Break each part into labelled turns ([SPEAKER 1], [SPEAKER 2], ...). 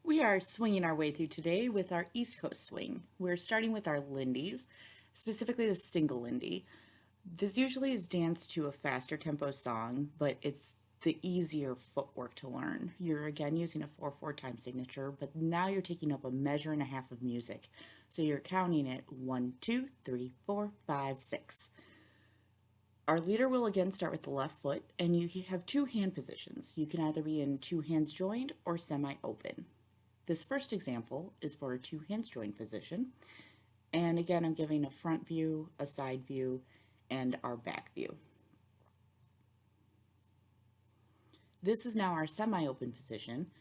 [SPEAKER 1] We are swinging our way through today with our East Coast swing. We're starting with our Lindies, specifically the single Lindy. This usually is danced to a faster tempo song, but it's the easier footwork to learn. You're again using a 4/4 time signature, but now you're taking up a measure and a half of music. So you're counting it 1, 2, 3, 4, 5, 6. Our leader will again start with the left foot, and you have two hand positions. You can either be in two hands joined or semi open. This first example is for a two hands joined position. And again, I'm giving a front view, a side view, and our back view. This is now our semi-open position,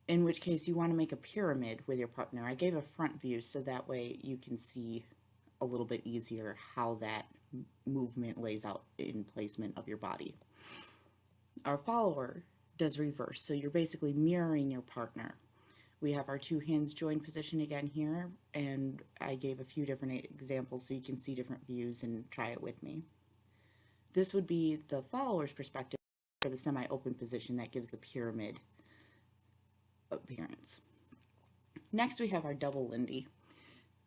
[SPEAKER 1] in which case you want to make a pyramid with your partner. I gave a front view so that way you can see a little bit easier how that movement lays out in placement of your body. Our follower does reverse, so you're basically mirroring your partner. We have our two hands joined position again here, and I gave a few different examples so you can see different views and try it with me. This would be the follower's perspective for the semi-open position that gives the pyramid appearance. Next we have our double Lindy.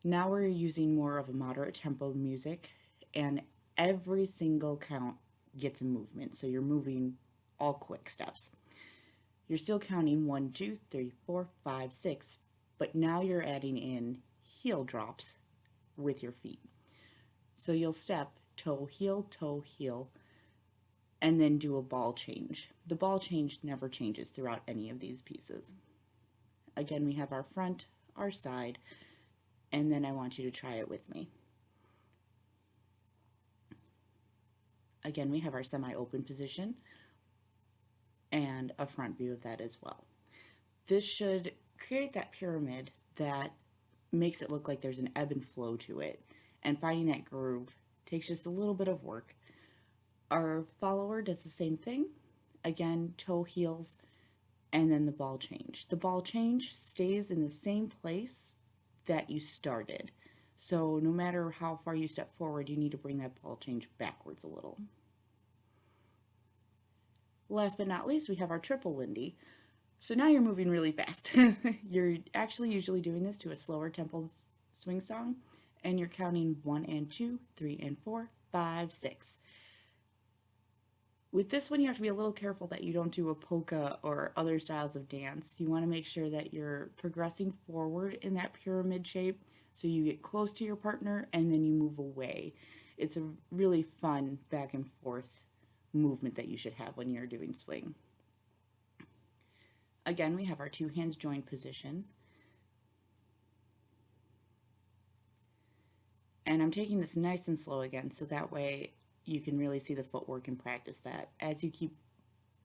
[SPEAKER 1] Now we're using more of a moderate tempo music, and every single count gets a movement, so you're moving all quick steps. You're still counting 1, 2, 3, 4, 5, 6, but now you're adding in heel drops with your feet. So you'll step toe, heel, and then do a ball change. The ball change never changes throughout any of these pieces. Again, we have our front, our side, and then I want you to try it with me. Again, we have our semi-open position and a front view of that as well. This should create that pyramid that makes it look like there's an ebb and flow to it, and finding that groove takes just a little bit of work. Our follower does the same thing. Again, toe, heels, and then the ball change. The ball change stays in the same place that you started. So no matter how far you step forward, you need to bring that ball change backwards a little. Last but not least, we have our triple Lindy. So now you're moving really fast. You're actually usually doing this to a slower tempo swing song, and you're counting 1 and 2, 3 and 4, 5, 6. With this one, you have to be a little careful that you don't do a polka or other styles of dance. You want to make sure that you're progressing forward in that pyramid shape so you get close to your partner and then you move away. It's a really fun back and forth movement that you should have when you're doing swing. Again, we have our two hands joined position. And I'm taking this nice and slow again, so that way you can really see the footwork and practice that. As you keep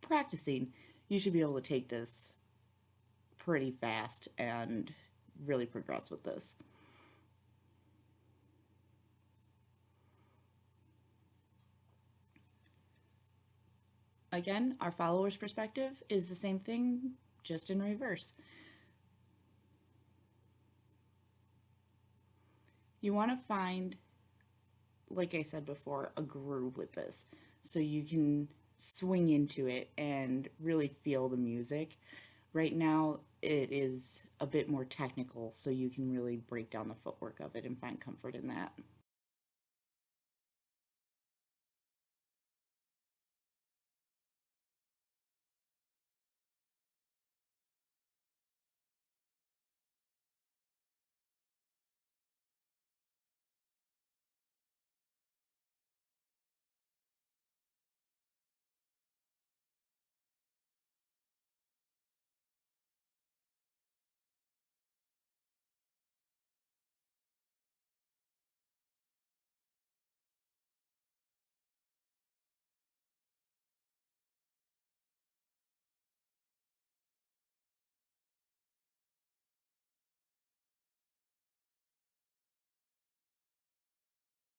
[SPEAKER 1] practicing, you should be able to take this pretty fast and really progress with this. Again, our follower's perspective is the same thing, just in reverse. You want to find, like I said before, a groove with this so you can swing into it and really feel the music. Right now, it is a bit more technical, so you can really break down the footwork of it and find comfort in that.